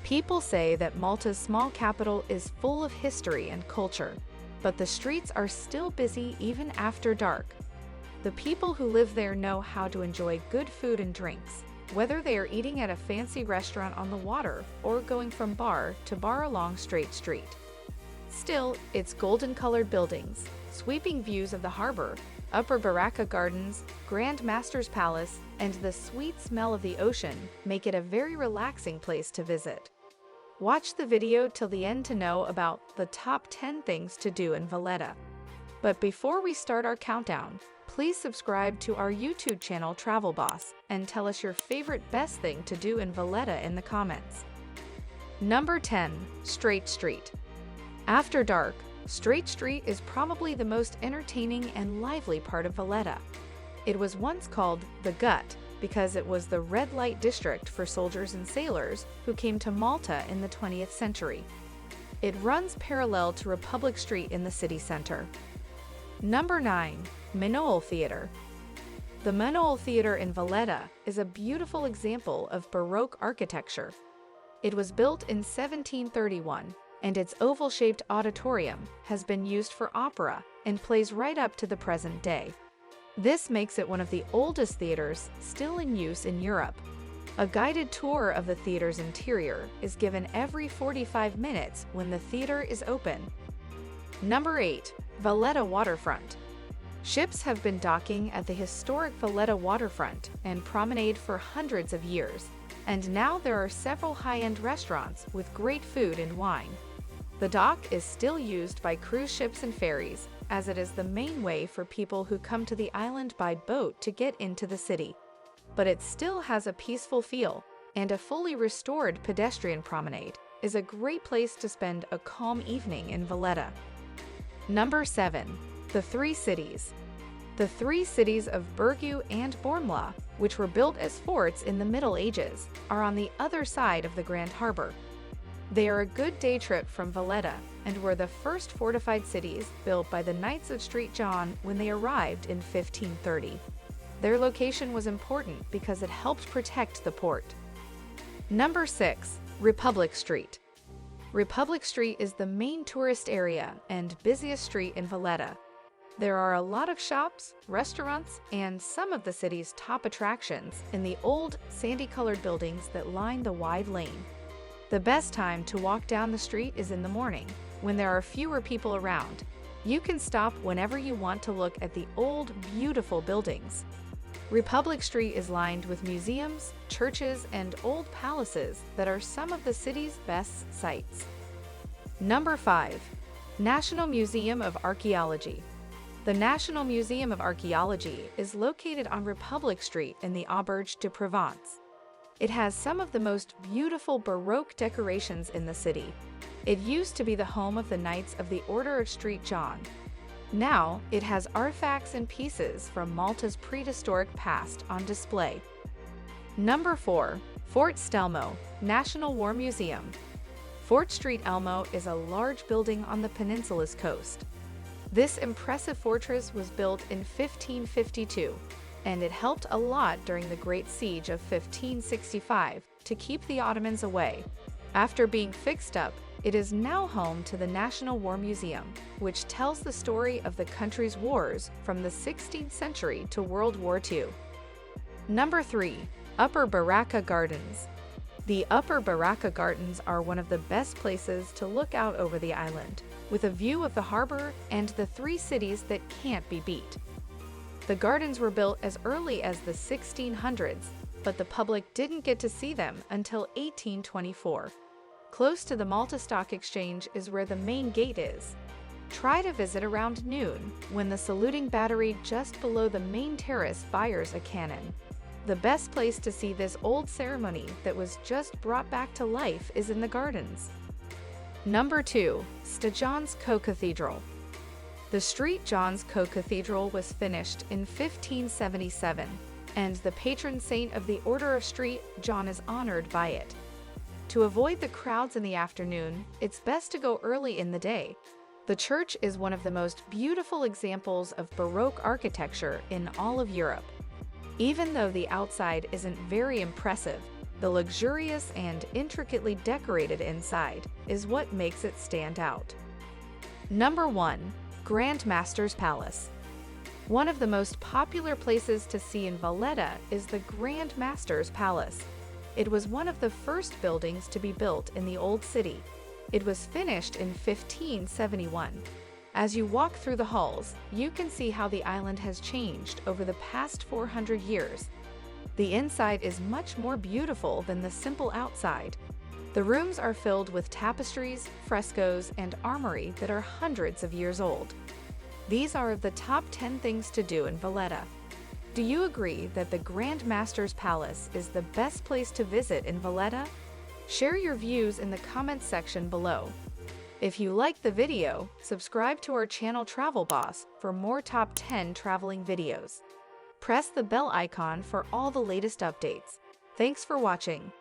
People say that Malta's small capital is full of history and culture, but the streets are still busy even after dark. The people who live there know how to enjoy good food and drinks, whether they are eating at a fancy restaurant on the water or going from bar to bar along Straight Street. Still, its golden-colored buildings, sweeping views of the harbor, Upper Baraka Gardens, Grand Master's Palace, and the sweet smell of the ocean make it a very relaxing place to visit. Watch the video till the end to know about the top 10 things to do in Valletta. But before we start our countdown, please subscribe to our YouTube channel Travel Boss and tell us your favorite best thing to do in Valletta in the comments. Number 10. Straight Street. After dark, Straight Street is probably the most entertaining and lively part of Valletta. It was once called the Gut because it was the red light district for soldiers and sailors who came to Malta in the 20th century. It runs parallel to Republic Street in the city center. Number 9. Manoel Theater. The Manoel Theater in Valletta is a beautiful example of Baroque architecture. It was built in 1731, and its oval-shaped auditorium has been used for opera and plays right up to the present day. This makes it one of the oldest theaters still in use in Europe. A guided tour of the theater's interior is given every 45 minutes when the theater is open. Number 8. Valletta Waterfront. Ships have been docking at the historic Valletta Waterfront and promenade for hundreds of years, and now there are several high-end restaurants with great food and wine. The dock is still used by cruise ships and ferries, as it is the main way for people who come to the island by boat to get into the city. But it still has a peaceful feel, and a fully restored pedestrian promenade is a great place to spend a calm evening in Valletta. Number 7. The Three Cities. The three cities of Birgu and Bormla, which were built as forts in the Middle Ages, are on the other side of the Grand Harbour. They are a good day trip from Valletta and were the first fortified cities built by the Knights of St. John when they arrived in 1530. Their location was important because it helped protect the port. Number 6. Republic Street. Republic Street is the main tourist area and busiest street in Valletta. There are a lot of shops, restaurants, and some of the city's top attractions in the old, sandy-colored buildings that line the wide lane. The best time to walk down the street is in the morning, when there are fewer people around. You can stop whenever you want to look at the old, beautiful buildings. Republic Street is lined with museums, churches, and old palaces that are some of the city's best sights. Number 5. National Museum of Archaeology. The National Museum of Archaeology is located on Republic Street in the Auberge de Provence. It has some of the most beautiful Baroque decorations in the city. It used to be the home of the Knights of the Order of St. John. Now, it has artifacts and pieces from Malta's prehistoric past on display. Number 4. Fort Stelmo, National War Museum. Fort Street Elmo is a large building on the peninsula's coast. This impressive fortress was built in 1552, and it helped a lot during the Great Siege of 1565 to keep the Ottomans away. After being fixed up, it is now home to the National War Museum, which tells the story of the country's wars from the 16th century to World War II. Number 3. Upper Baraka Gardens. The Upper Baraka Gardens are one of the best places to look out over the island, with a view of the harbor and the three cities that can't be beat. The gardens were built as early as the 1600s, but the public didn't get to see them until 1824. Close to the Malta Stock Exchange is where the main gate is. Try to visit around noon, when the saluting battery just below the main terrace fires a cannon. The best place to see this old ceremony that was just brought back to life is in the gardens. Number 2. Johns Co-Cathedral. The street Johns Co-Cathedral was finished in 1577, and the patron saint of the Order of St. John is honored by it. To avoid the crowds in the afternoon, it's best to go early in the day. The church is one of the most beautiful examples of Baroque architecture in all of Europe. Even though the outside isn't very impressive, The luxurious and intricately decorated inside is what makes it stand out. Number 1. Grand Master's Palace. One of the most popular places to see in Valletta is the Grand Master's Palace. It was one of the first buildings to be built in the Old City. It was finished in 1571. As you walk through the halls, you can see how the island has changed over the past 400 years. The inside is much more beautiful than the simple outside. The rooms are filled with tapestries, frescoes, and armory that are hundreds of years old. These are the top 10 things to do in Valletta. Do you agree that the Grand Master's Palace is the best place to visit in Valletta? Share your views in the comments section below. If you liked the video, subscribe to our channel Travel Boss for more top 10 traveling videos. Press the bell icon for all the latest updates. Thanks for watching.